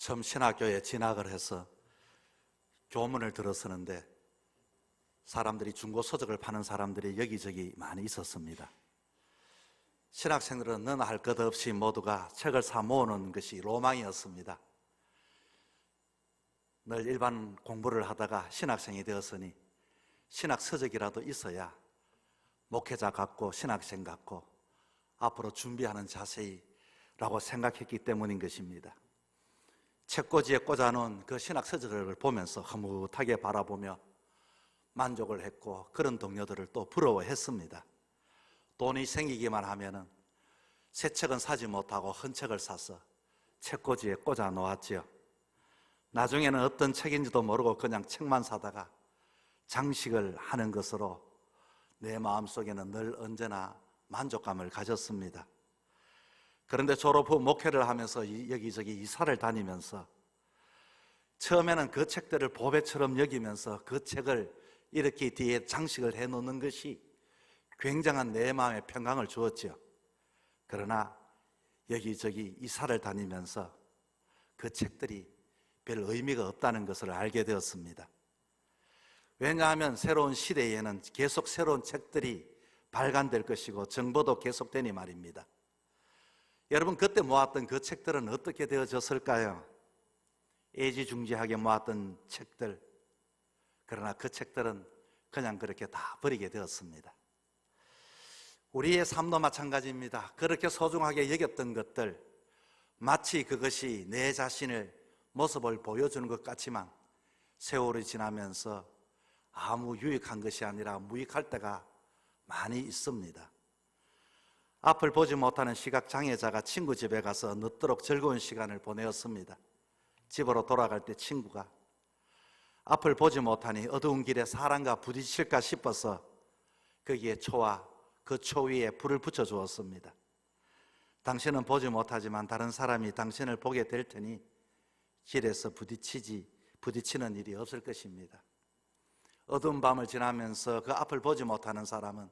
처음 신학교에 진학을 해서 교문을 들어서는데 사람들이 중고서적을 파는 사람들이 여기저기 많이 있었습니다. 신학생들은 너나 할 것 없이 모두가 책을 사 모으는 것이 로망이었습니다. 늘 일반 공부를 하다가 신학생이 되었으니 신학서적이라도 있어야 목회자 같고 신학생 같고 앞으로 준비하는 자세라고 생각했기 때문인 것입니다. 책꽂이에 꽂아놓은 그 신학서적을 보면서 흐뭇하게 바라보며 만족을 했고 그런 동료들을 또 부러워했습니다. 돈이 생기기만 하면은 새 책은 사지 못하고 헌 책을 사서 책꽂이에 꽂아 놓았지요. 나중에는 어떤 책인지도 모르고 그냥 책만 사다가 장식을 하는 것으로 내 마음속에는 늘 언제나 만족감을 가졌습니다. 그런데 졸업 후 목회를 하면서 여기저기 이사를 다니면서 처음에는 그 책들을 보배처럼 여기면서 그 책을 이렇게 뒤에 장식을 해놓는 것이 굉장한 내 마음의 평강을 주었죠. 그러나 여기저기 이사를 다니면서 그 책들이 별 의미가 없다는 것을 알게 되었습니다. 왜냐하면 새로운 시대에는 계속 새로운 책들이 발간될 것이고 정보도 계속되니 말입니다. 여러분, 그때 모았던 그 책들은 어떻게 되어졌을까요? 애지중지하게 모았던 책들, 그러나 그 책들은 그냥 그렇게 다 버리게 되었습니다. 우리의 삶도 마찬가지입니다. 그렇게 소중하게 여겼던 것들, 마치 그것이 내 자신의 모습을 보여주는 것 같지만 세월이 지나면서 아무 유익한 것이 아니라 무익할 때가 많이 있습니다. 앞을 보지 못하는 시각장애자가 친구 집에 가서 늦도록 즐거운 시간을 보내었습니다. 집으로 돌아갈 때 친구가 앞을 보지 못하니 어두운 길에 사람과 부딪힐까 싶어서 거기에 초와 그 초 위에 불을 붙여 주었습니다. 당신은 보지 못하지만 다른 사람이 당신을 보게 될 테니 길에서 부딪히는 일이 없을 것입니다. 어두운 밤을 지나면서 그 앞을 보지 못하는 사람은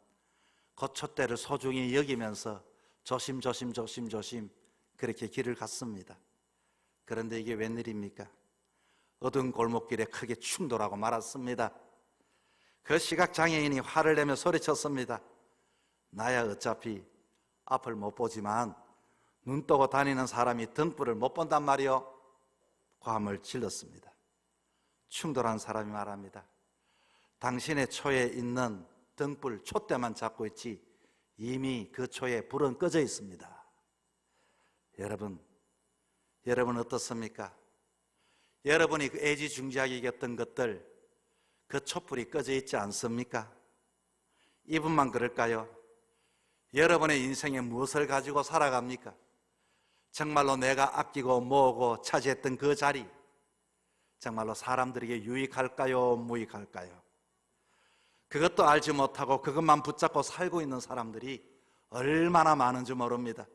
그 촛대를 소중히 여기면서 조심조심 그렇게 길을 갔습니다. 그런데 이게 웬일입니까? 어두운 골목길에 크게 충돌하고 말았습니다. 그 시각장애인이 화를 내며 소리쳤습니다. 나야 어차피 앞을 못 보지만 눈 뜨고 다니는 사람이 등불을 못 본단 말이요. 고함을 질렀습니다. 충돌한 사람이 말합니다. 당신의 초에 있는 등불 촛대만 잡고 있지 이미 그 초에 불은 꺼져 있습니다. 여러분 어떻습니까? 여러분이 그 애지중지하게 여겼던 것들, 그 촛불이 꺼져 있지 않습니까? 이분만 그럴까요? 여러분의 인생에 무엇을 가지고 살아갑니까? 정말로 내가 아끼고 모으고 차지했던 그 자리, 정말로 사람들에게 유익할까요? 무익할까요? 그것도 알지 못하고 그것만 붙잡고 살고 있는 사람들이 얼마나 많은지 모릅니다.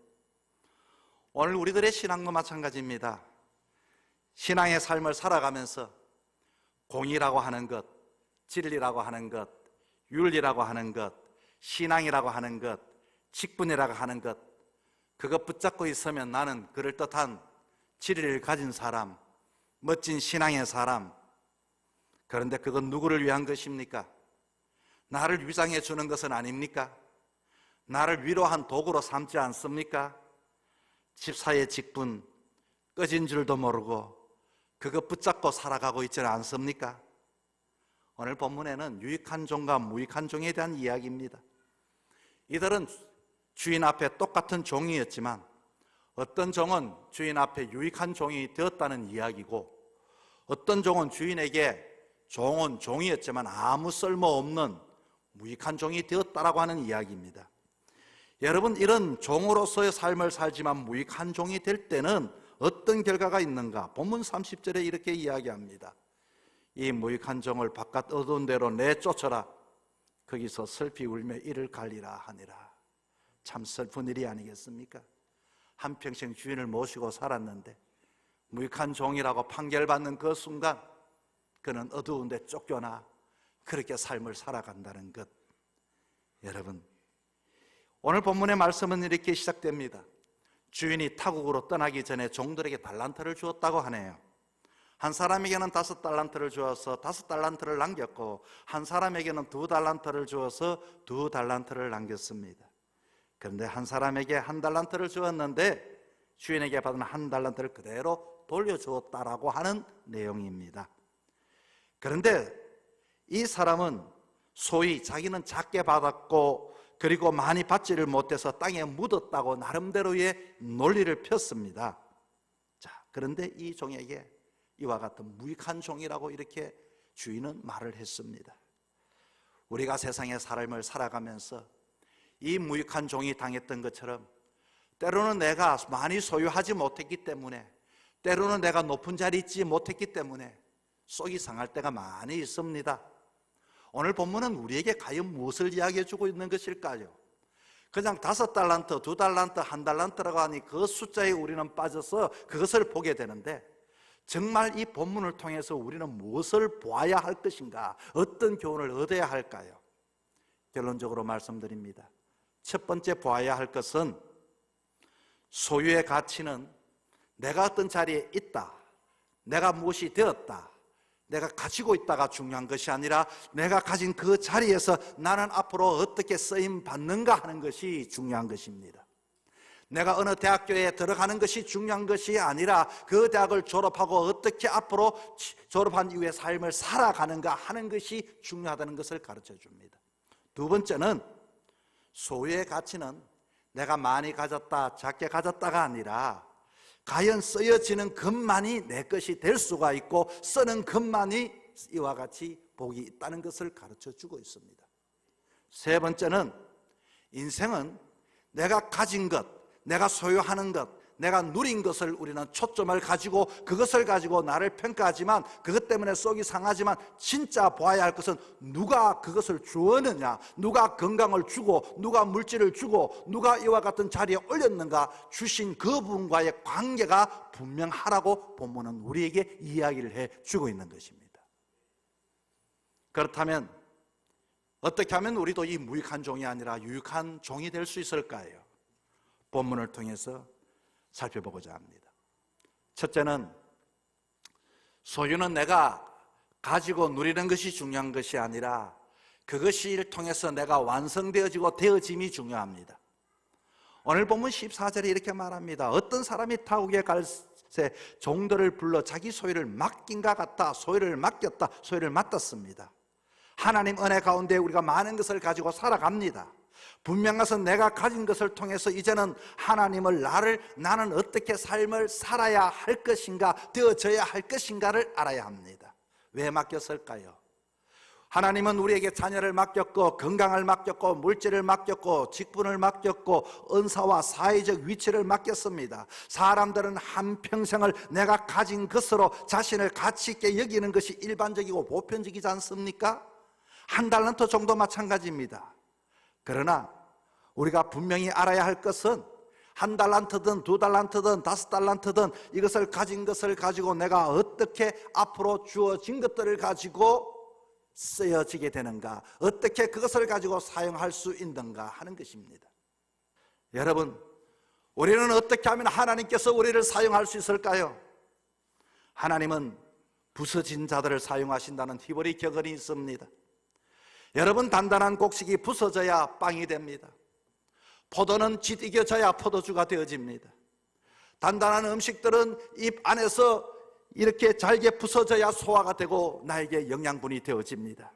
오늘 우리들의 신앙도 마찬가지입니다. 신앙의 삶을 살아가면서 공의라고 하는 것, 진리라고 하는 것, 윤리라고 하는 것, 신앙이라고 하는 것, 직분이라고 하는 것, 그것 붙잡고 있으면 나는 그럴듯한 진리를 가진 사람, 멋진 신앙의 사람. 그런데 그건 누구를 위한 것입니까? 나를 위장해 주는 것은 아닙니까? 나를 위로한 도구로 삼지 않습니까? 집사의 직분 꺼진 줄도 모르고 그것 붙잡고 살아가고 있지는 않습니까? 오늘 본문에는 유익한 종과 무익한 종에 대한 이야기입니다. 이들은 주인 앞에 똑같은 종이었지만 어떤 종은 주인 앞에 유익한 종이 되었다는 이야기고 어떤 종은 주인에게 종은 종이었지만 아무 쓸모없는 무익한 종이 되었다라고 하는 이야기입니다. 여러분, 이런 종으로서의 삶을 살지만 무익한 종이 될 때는 어떤 결과가 있는가? 본문 30절에 이렇게 이야기합니다. 이 무익한 종을 바깥 어두운 데로 내쫓아라. 거기서 슬피 울며 이를 갈리라 하니라. 참 슬픈 일이 아니겠습니까? 한평생 주인을 모시고 살았는데 무익한 종이라고 판결받는 그 순간 그는 어두운 데 쫓겨나 그렇게 삶을 살아간다는 것. 여러분, 오늘 본문의 말씀은 이렇게 시작됩니다. 주인이 타국으로 떠나기 전에 종들에게 달란트를 주었다고 하네요. 한 사람에게는 5달란트를 주어서 5달란트를 남겼고, 한 사람에게는 2달란트를 주어서 2달란트를 남겼습니다. 그런데 한 사람에게 1달란트를 주었는데 주인에게 받은 1달란트를 그대로 돌려주었다라고 하는 내용입니다. 그런데 이 사람은 소위 자기는 작게 받았고 그리고 많이 받지를 못해서 땅에 묻었다고 나름대로의 논리를 폈습니다. 자, 그런데 이 종에게 이와 같은 무익한 종이라고 이렇게 주인은 말을 했습니다. 우리가 세상의 삶을 살아가면서 이 무익한 종이 당했던 것처럼 때로는 내가 많이 소유하지 못했기 때문에, 때로는 내가 높은 자리에 있지 못했기 때문에 속이 상할 때가 많이 있습니다. 오늘 본문은 우리에게 과연 무엇을 이야기해 주고 있는 것일까요? 그냥 5달란트, 2달란트, 1달란트라고 하니 그 숫자에 우리는 빠져서 그것을 보게 되는데, 정말 이 본문을 통해서 우리는 무엇을 보아야 할 것인가, 어떤 교훈을 얻어야 할까요? 결론적으로 말씀드립니다. 첫 번째 보아야 할 것은 소유의 가치는 내가 어떤 자리에 있다, 내가 무엇이 되었다, 내가 가지고 있다가 중요한 것이 아니라 내가 가진 그 자리에서 나는 앞으로 어떻게 쓰임 받는가 하는 것이 중요한 것입니다. 내가 어느 대학교에 들어가는 것이 중요한 것이 아니라 그 대학을 졸업하고 어떻게 앞으로 졸업한 이후의 삶을 살아가는가 하는 것이 중요하다는 것을 가르쳐 줍니다. 두 번째는 소유의 가치는 내가 많이 가졌다, 작게 가졌다가 아니라 과연 쓰여지는 것만이 내 것이 될 수가 있고 쓰는 것만이 이와 같이 복이 있다는 것을 가르쳐 주고 있습니다. 세 번째는 인생은 내가 가진 것, 내가 소유하는 것, 내가 누린 것을 우리는 초점을 가지고 그것을 가지고 나를 평가하지만, 그것 때문에 속이 상하지만 진짜 보아야 할 것은 누가 그것을 주었느냐, 누가 건강을 주고 누가 물질을 주고 누가 이와 같은 자리에 올렸는가, 주신 그분과의 관계가 분명하라고 본문은 우리에게 이야기를 해주고 있는 것입니다. 그렇다면 어떻게 하면 우리도 이 무익한 종이 아니라 유익한 종이 될 수 있을까요? 본문을 통해서 살펴보고자 합니다. 첫째는 소유는 내가 가지고 누리는 것이 중요한 것이 아니라 그것을 통해서 내가 완성되어지고 되어짐이 중요합니다. 오늘 본문 14절에 이렇게 말합니다. 어떤 사람이 타국에 갈새 종들을 불러 자기 소유를 맡긴가 같아 소유를 맡겼다, 소유를 맡았습니다. 하나님 은혜 가운데 우리가 많은 것을 가지고 살아갑니다. 분명한 것은 내가 가진 것을 통해서 이제는 하나님을 나는 어떻게 삶을 살아야 할 것인가, 되어져야 할 것인가를 알아야 합니다. 왜 맡겼을까요? 하나님은 우리에게 자녀를 맡겼고 건강을 맡겼고 물질을 맡겼고 직분을 맡겼고 은사와 사회적 위치를 맡겼습니다. 사람들은 한평생을 내가 가진 것으로 자신을 가치 있게 여기는 것이 일반적이고 보편적이지 않습니까? 1달란트 정도 마찬가지입니다. 그러나 우리가 분명히 알아야 할 것은 1달란트든 2달란트든 5달란트든 이것을 가진 것을 가지고 내가 어떻게 앞으로 주어진 것들을 가지고 쓰여지게 되는가, 어떻게 그것을 가지고 사용할 수 있는가 하는 것입니다. 여러분, 우리는 어떻게 하면 하나님께서 우리를 사용할 수 있을까요? 하나님은 부서진 자들을 사용하신다는 히브리 격언이 있습니다. 여러분, 단단한 곡식이 부서져야 빵이 됩니다. 포도는 지디겨져야 포도주가 되어집니다. 단단한 음식들은 입 안에서 이렇게 잘게 부서져야 소화가 되고 나에게 영양분이 되어집니다.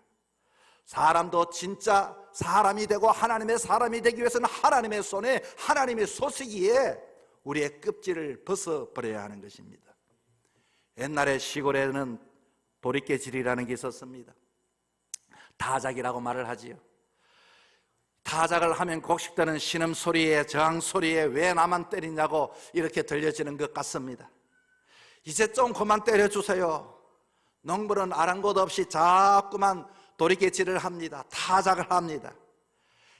사람도 진짜 사람이 되고 하나님의 사람이 되기 위해서는 하나님의 손에 하나님의 소시기에 우리의 껍질을 벗어버려야 하는 것입니다. 옛날에 시골에는 도리깨질이라는 게 있었습니다. 타작이라고 말을 하지요. 타작을 하면 곡식들은 신음소리에 저항소리에 왜 나만 때리냐고 이렇게 들려지는 것 같습니다. 이제 좀 그만 때려주세요. 농부는 아랑곳 없이 자꾸만 도리깨질을 합니다. 타작을 합니다.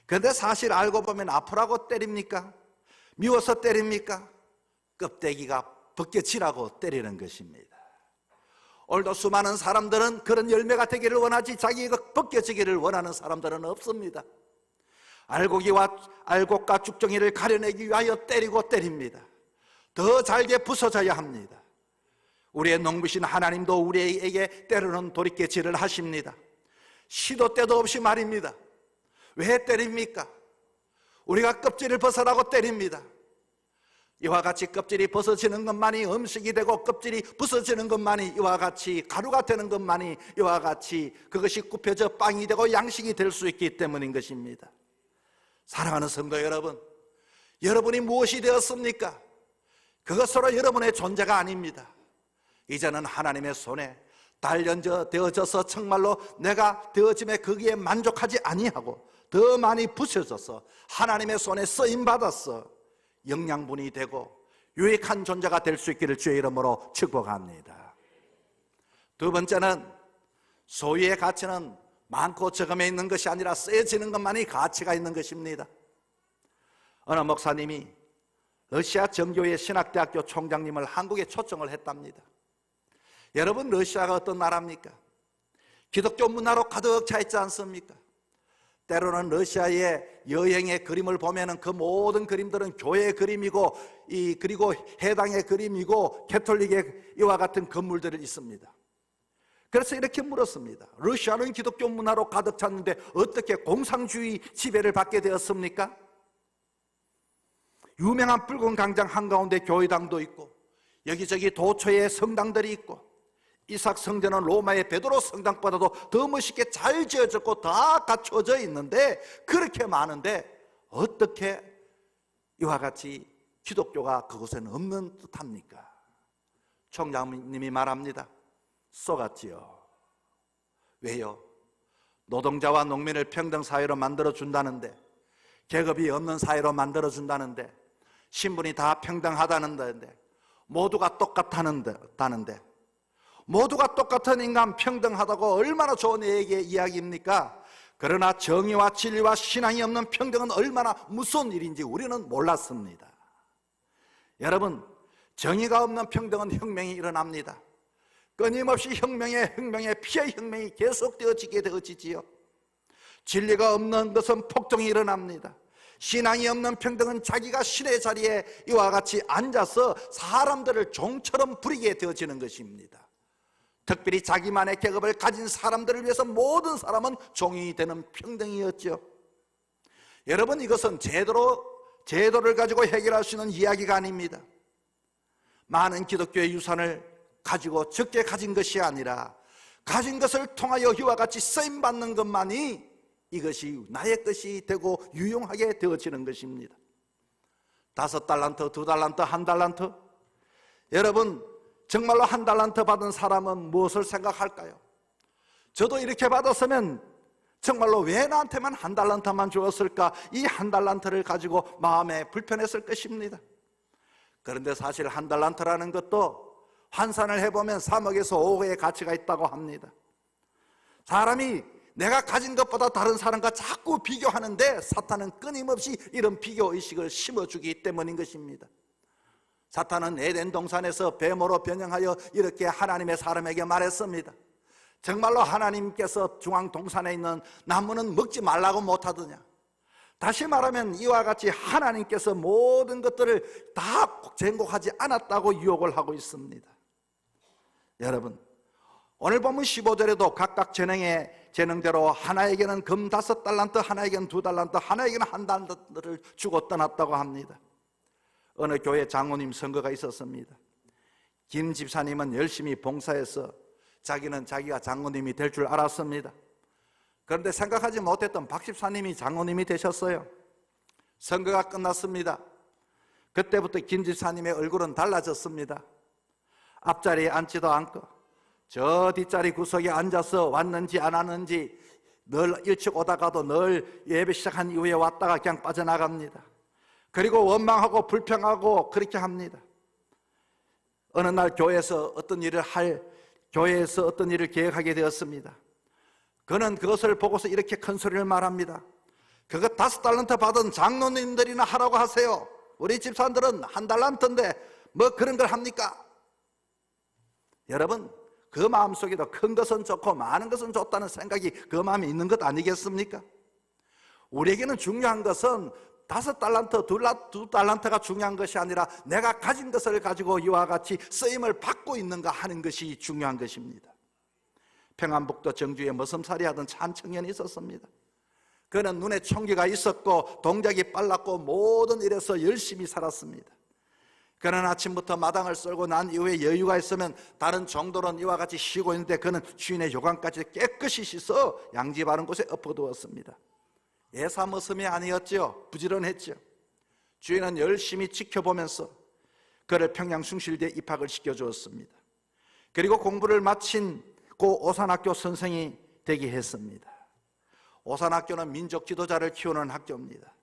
그런데 사실 알고 보면 아프라고 때립니까? 미워서 때립니까? 껍데기가 벗겨지라고 때리는 것입니다. 오늘도 수많은 사람들은 그런 열매가 되기를 원하지 자기가 벗겨지기를 원하는 사람들은 없습니다. 알곡과 죽정이를 가려내기 위하여 때리고 때립니다. 더 잘게 부서져야 합니다. 우리의 농부신 하나님도 우리에게 때로는 돌이켜질을 하십니다. 시도 때도 없이 말입니다. 왜 때립니까? 우리가 껍질을 벗으라고 때립니다. 이와 같이 껍질이 벗어지는 것만이 음식이 되고, 껍질이 부서지는 것만이 이와 같이 가루가 되는 것만이 이와 같이 그것이 굽혀져 빵이 되고 양식이 될 수 있기 때문인 것입니다. 사랑하는 성도 여러분, 여러분이 무엇이 되었습니까? 그것으로 여러분의 존재가 아닙니다. 이제는 하나님의 손에 단련되어져서 정말로 내가 되어짐에 거기에 만족하지 아니하고 더 많이 부셔져서 하나님의 손에 쓰임받아서 영양분이 되고 유익한 존재가 될 수 있기를 주의 이름으로 축복합니다. 두 번째는, 소유의 가치는 많고 적음에 있는 것이 아니라 쓰여지는 것만이 가치가 있는 것입니다. 어느 목사님이 러시아 정교회 신학대학교 총장님을 한국에 초청을 했답니다. 여러분, 러시아가 어떤 나라입니까? 기독교 문화로 가득 차 있지 않습니까? 때로는 러시아의 여행의 그림을 보면은 그 모든 그림들은 교회의 그림이고, 그리고 해당의 그림이고, 캐톨릭의 이와 같은 건물들이 있습니다. 그래서 이렇게 물었습니다. 러시아는 기독교 문화로 가득 찼는데 어떻게 공산주의 지배를 받게 되었습니까? 유명한 붉은 강장 한가운데 교회당도 있고, 여기저기 도처에 성당들이 있고, 이삭 성전은 로마의 베드로 성당보다도 더 멋있게 잘 지어졌고 다 갖춰져 있는데, 그렇게 많은데 어떻게 이와 같이 기독교가 그곳에는 없는 듯합니까? 총장님이 말합니다. 쏘갔지요. 왜요? 노동자와 농민을 평등 사회로 만들어 준다는데, 계급이 없는 사회로 만들어 준다는데, 신분이 다 평등하다는데, 모두가 똑같다는데, 모두가 똑같은 인간 평등하다고 얼마나 좋은 이야기입니까? 그러나 정의와 진리와 신앙이 없는 평등은 얼마나 무서운 일인지 우리는 몰랐습니다. 여러분, 정의가 없는 평등은 혁명이 일어납니다. 끊임없이 혁명에 피해 혁명이 계속되어지지요. 진리가 없는 것은 폭동이 일어납니다. 신앙이 없는 평등은 자기가 신의 자리에 이와 같이 앉아서 사람들을 종처럼 부리게 되어지는 것입니다. 특별히 자기만의 계급을 가진 사람들을 위해서 모든 사람은 종이 되는 평등이었죠. 여러분, 이것은 제도를 가지고 해결할 수 있는 이야기가 아닙니다. 많은 기독교의 유산을 가지고 적게 가진 것이 아니라 가진 것을 통하여 이와 같이 쓰임받는 것만이 이것이 나의 것이 되고 유용하게 되어지는 것입니다. 5달란트, 2달란트, 1달란트. 여러분, 정말로 1달란트 받은 사람은 무엇을 생각할까요? 저도 이렇게 받았으면 정말로 왜 나한테만 1달란트만 주었을까? 이 1달란트를 가지고 마음에 불편했을 것입니다. 그런데 사실 1달란트라는 것도 환산을 해보면 3억에서 5억의 가치가 있다고 합니다. 사람이 내가 가진 것보다 다른 사람과 자꾸 비교하는데 사탄은 끊임없이 이런 비교의식을 심어주기 때문인 것입니다. 사탄은 에덴 동산에서 뱀으로 변형하여 이렇게 하나님의 사람에게 말했습니다. 정말로 하나님께서 중앙 동산에 있는 나무는 먹지 말라고 못하더냐? 다시 말하면 이와 같이 하나님께서 모든 것들을 다 정복하지 않았다고 유혹을 하고 있습니다. 여러분, 오늘 본문 15절에도 각각 재능대로 하나에게는 금 5달란트, 하나에게는 2달란트, 하나에게는 1달란트를 주고 떠났다고 합니다. 어느 교회 장로님 선거가 있었습니다. 김 집사님은 열심히 봉사해서 자기는 자기가 장로님이 될 줄 알았습니다. 그런데 생각하지 못했던 박 집사님이 장로님이 되셨어요. 선거가 끝났습니다. 그때부터 김 집사님의 얼굴은 달라졌습니다. 앞자리에 앉지도 않고 저 뒷자리 구석에 앉아서 왔는지 안 왔는지, 늘 일찍 오다가도 늘 예배 시작한 이후에 왔다가 그냥 빠져나갑니다. 그리고 원망하고 불평하고 그렇게 합니다. 어느 날 교회에서 어떤 일을 계획하게 되었습니다. 그는 그것을 보고서 이렇게 큰 소리를 말합니다. 그거 5달란트 받은 장로님들이나 하라고 하세요. 우리 집사람들은 1달란트인데 뭐 그런 걸 합니까? 여러분, 그 마음속에도 큰 것은 좋고 많은 것은 좋다는 생각이 그 마음에 있는 것 아니겠습니까? 우리에게는 중요한 것은 5달란트, 2달란트가 중요한 것이 아니라 내가 가진 것을 가지고 이와 같이 쓰임을 받고 있는가 하는 것이 중요한 것입니다. 평안북도 정주에 머슴살이 하던 한 청년이 있었습니다. 그는 눈에 총기가 있었고 동작이 빨랐고 모든 일에서 열심히 살았습니다. 그는 아침부터 마당을 썰고 난 이후에 여유가 있으면 다른 종들은 이와 같이 쉬고 있는데 그는 주인의 요강까지 깨끗이 씻어 양지 바른 곳에 엎어두었습니다. 예사머슴이 아니었죠. 부지런했죠. 주인은 열심히 지켜보면서 그를 평양숭실대에 입학을 시켜주었습니다. 그리고 공부를 마친 고 오산학교 선생이 되게 했습니다. 오산학교는 민족 지도자를 키우는 학교입니다.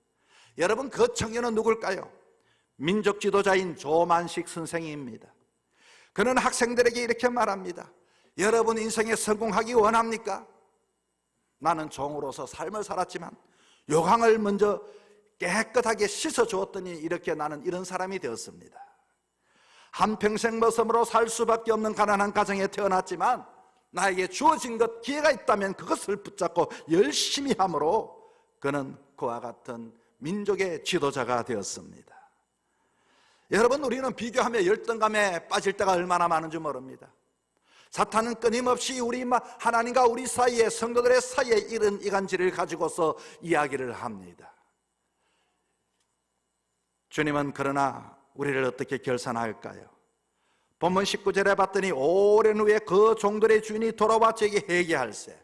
여러분, 그 청년은 누굴까요? 민족 지도자인 조만식 선생입니다. 그는 학생들에게 이렇게 말합니다. 여러분 인생에 성공하기 원합니까? 나는 종으로서 삶을 살았지만 요강을 먼저 깨끗하게 씻어주었더니 이렇게 나는 이런 사람이 되었습니다. 한평생 머슴으로 살 수밖에 없는 가난한 가정에 태어났지만 나에게 주어진 것, 기회가 있다면 그것을 붙잡고 열심히 함으로 그는 그와 같은 민족의 지도자가 되었습니다. 여러분, 우리는 비교하며 열등감에 빠질 때가 얼마나 많은지 모릅니다. 사탄은 끊임없이 우리 하나님과 우리 사이에, 성도들의 사이에 이런 이간질을 가지고서 이야기를 합니다. 주님은 그러나 우리를 어떻게 결산할까요? 본문 19절에 봤더니 오랜 후에 그 종들의 주인이 돌아와 저에게 회개할세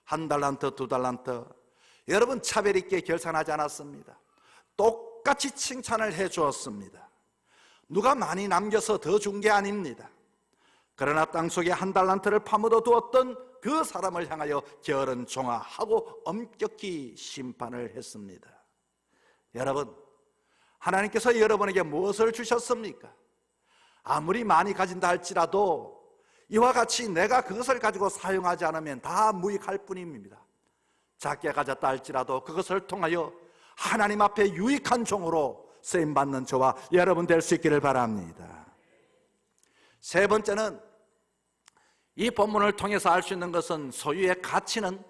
1달란트, 2달란트. 여러분, 차별 있게 결산하지 않았습니다. 똑같이 칭찬을 해 주었습니다. 누가 많이 남겨서 더 준 게 아닙니다. 그러나 땅속에 1달란트를 파묻어 두었던 그 사람을 향하여 게으른 종아 하고 엄격히 심판을 했습니다. 여러분, 하나님께서 여러분에게 무엇을 주셨습니까? 아무리 많이 가진다 할지라도 이와 같이 내가 그것을 가지고 사용하지 않으면 다 무익할 뿐입니다. 작게 가졌다 할지라도 그것을 통하여 하나님 앞에 유익한 종으로 쓰임받는 저와 여러분 될 수 있기를 바랍니다. 세 번째는, 이 본문을 통해서 알 수 있는 것은 소유의 가치는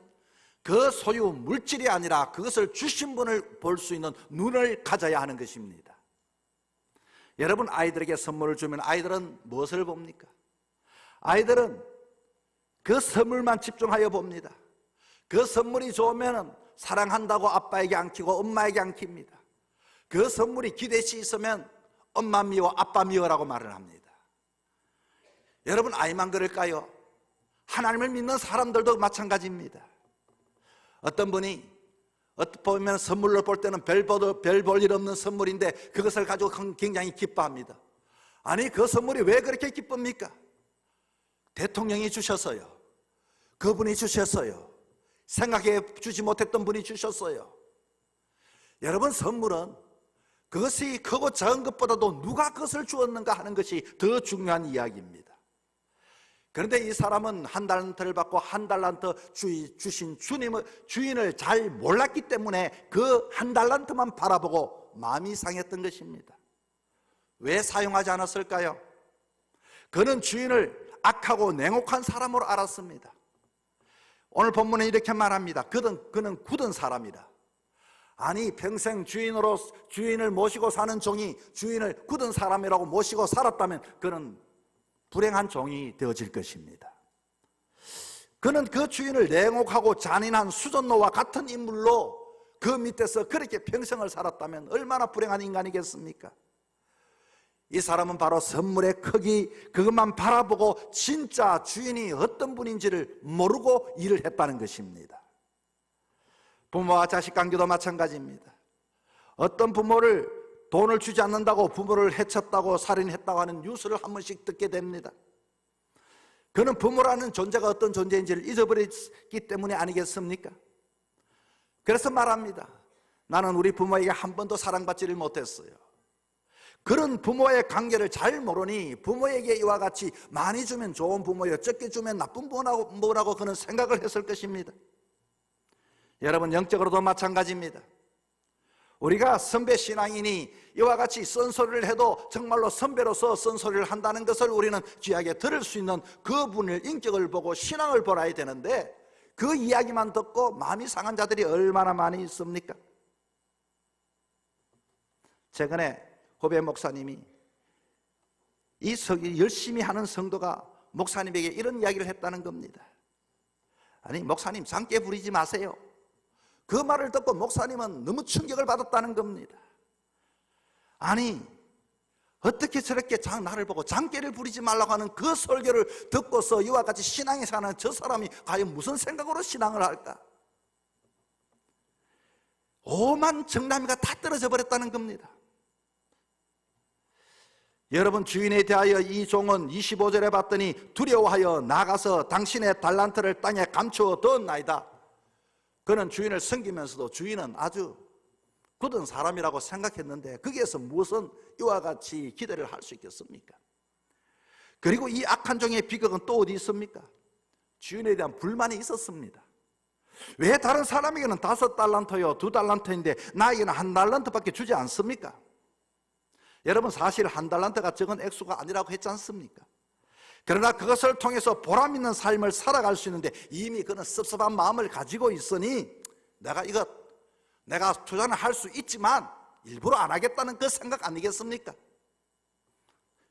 그 소유 물질이 아니라 그것을 주신 분을 볼 수 있는 눈을 가져야 하는 것입니다. 여러분, 아이들에게 선물을 주면 아이들은 무엇을 봅니까? 아이들은 그 선물만 집중하여 봅니다. 그 선물이 좋으면 사랑한다고 아빠에게 안기고 엄마에게 안깁니다. 그 선물이 기대치 있으면 엄마 미워, 아빠 미워라고 말을 합니다. 여러분, 아이만 그럴까요? 하나님을 믿는 사람들도 마찬가지입니다. 어떤 분이 보면 선물로 볼 때는 별 볼 일 없는 선물인데 그것을 가지고 굉장히 기뻐합니다. 아니, 그 선물이 왜 그렇게 기쁩니까? 대통령이 주셨어요. 그분이 주셨어요. 생각해 주지 못했던 분이 주셨어요. 여러분, 선물은 그것이 크고 작은 것보다도 누가 그것을 주었는가 하는 것이 더 중요한 이야기입니다. 그런데 이 사람은 1달란트를 받고 1달란트 주신 주인을 잘 몰랐기 때문에 그 1달란트만 바라보고 마음이 상했던 것입니다. 왜 사용하지 않았을까요? 그는 주인을 악하고 냉혹한 사람으로 알았습니다. 오늘 본문에 이렇게 말합니다. 그는 굳은 사람이다. 아니, 평생 주인을 모시고 사는 종이 주인을 굳은 사람이라고 모시고 살았다면 그는 불행한 종이 되어질 것입니다. 그는 그 주인을 냉혹하고 잔인한 수전노와 같은 인물로 그 밑에서 그렇게 평생을 살았다면 얼마나 불행한 인간이겠습니까? 이 사람은 바로 선물의 크기, 그것만 바라보고 진짜 주인이 어떤 분인지를 모르고 일을 했다는 것입니다. 부모와 자식 관계도 마찬가지입니다. 어떤 부모를 돈을 주지 않는다고 부모를 해쳤다고 살인했다고 하는 뉴스를 한 번씩 듣게 됩니다. 그는 부모라는 존재가 어떤 존재인지를 잊어버렸기 때문에 아니겠습니까? 그래서 말합니다. 나는 우리 부모에게 한 번도 사랑받지를 못했어요. 그런 부모의 관계를 잘 모르니 부모에게 이와 같이 많이 주면 좋은 부모요, 적게 주면 나쁜 부모라고 그는 생각을 했을 것입니다. 여러분, 영적으로도 마찬가지입니다. 우리가 선배 신앙인이 이와 같이 쓴소리를 해도 정말로 선배로서 쓴소리를 한다는 것을 우리는 귀하게 들을 수 있는 그분의 인격을 보고 신앙을 보아야 되는데, 그 이야기만 듣고 마음이 상한 자들이 얼마나 많이 있습니까? 최근에 후배 목사님이 열심히 하는 성도가 목사님에게 이런 이야기를 했다는 겁니다. 아니, 목사님 장깨 부리지 마세요. 그 말을 듣고 목사님은 너무 충격을 받았다는 겁니다. 아니, 어떻게 저렇게 나를 보고 장깨를 부리지 말라고 하는 그 설교를 듣고서 이와 같이 신앙에 사는 저 사람이 과연 무슨 생각으로 신앙을 할까? 오만 정남이가 다 떨어져 버렸다는 겁니다. 여러분, 주인에 대하여 이 종은 25절에 봤더니 두려워하여 나가서 당신의 달란트를 땅에 감추어 두었나이다. 그는 주인을 섬기면서도 주인은 아주 굳은 사람이라고 생각했는데 거기에서 무슨 이와 같이 기대를 할 수 있겠습니까? 그리고 이 악한 종의 비극은 또 어디 있습니까? 주인에 대한 불만이 있었습니다. 왜 다른 사람에게는 5달란트요 2달란트인데 나에게는 1달란트밖에 주지 않습니까? 여러분, 사실 1달란트가 적은 액수가 아니라고 했지 않습니까? 그러나 그것을 통해서 보람 있는 삶을 살아갈 수 있는데 이미 그는 섭섭한 마음을 가지고 있으니 내가 투자는 할 수 있지만 일부러 안 하겠다는 그 생각 아니겠습니까?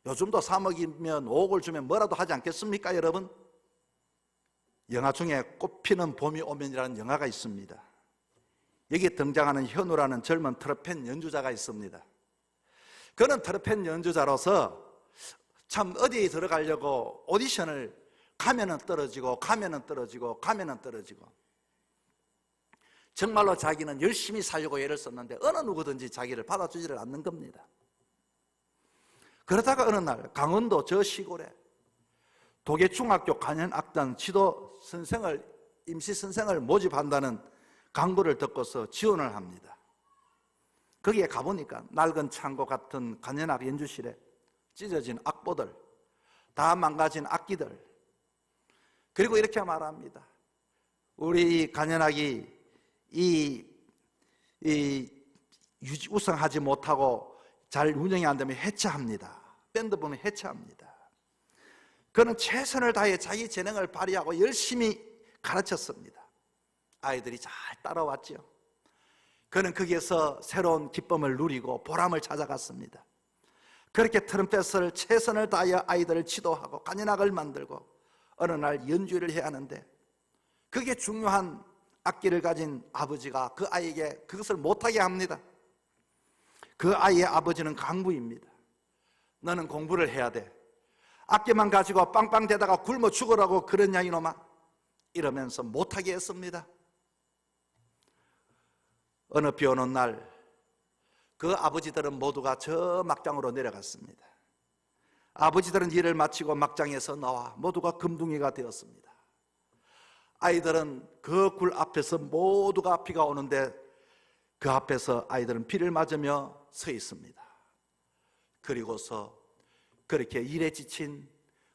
요즘도 3억이면 5억을 주면 뭐라도 하지 않겠습니까, 여러분? 영화 중에 꽃피는 봄이 오면이라는 영화가 있습니다. 여기 등장하는 현우라는 젊은 트럼펫 연주자가 있습니다. 그는 트럼펫 연주자로서 참 어디에 들어가려고 오디션을 가면은 떨어지고 정말로 자기는 열심히 살려고 애를 썼는데 어느 누구든지 자기를 받아주지를 않는 겁니다. 그러다가 어느 날 강원도 저 시골에 도계중학교 관현악단 지도 선생을, 임시 선생을 모집한다는 광고를 듣고서 지원을 합니다. 거기에 가보니까 낡은 창고 같은 관현악 연주실에 찢어진 악보들, 다 망가진 악기들, 그리고 이렇게 말합니다. 우리 관현악이 우승하지 못하고 잘 운영이 안 되면 해체합니다. 밴드부는 해체합니다. 그는 최선을 다해 자기 재능을 발휘하고 열심히 가르쳤습니다. 아이들이 잘 따라왔죠. 그는 거기에서 새로운 기쁨을 누리고 보람을 찾아갔습니다. 그렇게 트럼펫을 최선을 다하여 아이들을 지도하고 관현악을 만들고 어느 날 연주를 해야 하는데 그게 중요한 악기를 가진 아버지가 그 아이에게 그것을 못하게 합니다. 그 아이의 아버지는 강부입니다. 너는 공부를 해야 돼. 악기만 가지고 빵빵대다가 굶어 죽으라고 그러냐 이놈아, 이러면서 못하게 했습니다. 어느 비 오는 날 그 아버지들은 모두가 저 막장으로 내려갔습니다. 아버지들은 일을 마치고 막장에서 나와 모두가 금둥이가 되었습니다. 아이들은 그 굴 앞에서 모두가 비가 오는데 그 앞에서 아이들은 비를 맞으며 서 있습니다. 그리고서 그렇게 일에 지친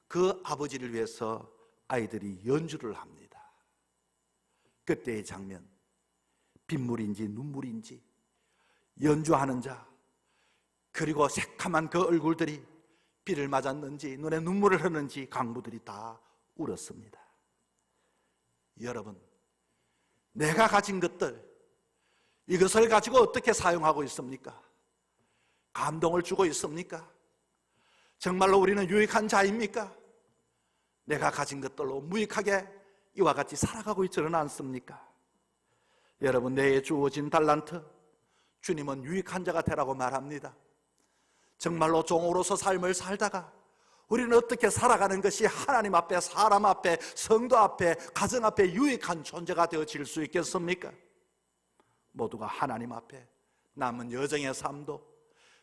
그 아버지를 위해서 아이들이 연주를 합니다. 그때의 장면, 빗물인지 눈물인지 연주하는 자, 그리고 새카만 그 얼굴들이 비를 맞았는지 눈에 눈물을 흐르는지 강부들이 다 울었습니다. 여러분, 내가 가진 것들, 이것을 가지고 어떻게 사용하고 있습니까? 감동을 주고 있습니까? 정말로 우리는 유익한 자입니까? 내가 가진 것들로 무익하게 이와 같이 살아가고 있지는 않습니까? 여러분, 내게 주어진 달란트, 주님은 유익한 자가 되라고 말합니다. 정말로 종으로서 삶을 살다가 우리는 어떻게 살아가는 것이 하나님 앞에, 사람 앞에, 성도 앞에, 가정 앞에 유익한 존재가 되어질 수 있겠습니까? 모두가 하나님 앞에 남은 여정의 삶도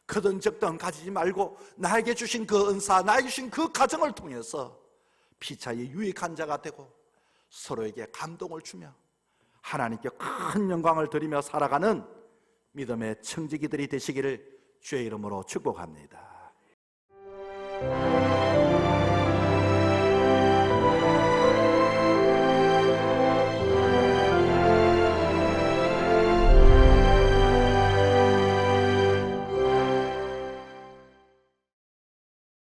크든 적든 가지지 말고 나에게 주신 그 은사, 나에게 주신 그 가정을 통해서 피차에 유익한 자가 되고 서로에게 감동을 주며 하나님께 큰 영광을 드리며 살아가는 믿음의 청지기들이 되시기를 주의 이름으로 축복합니다.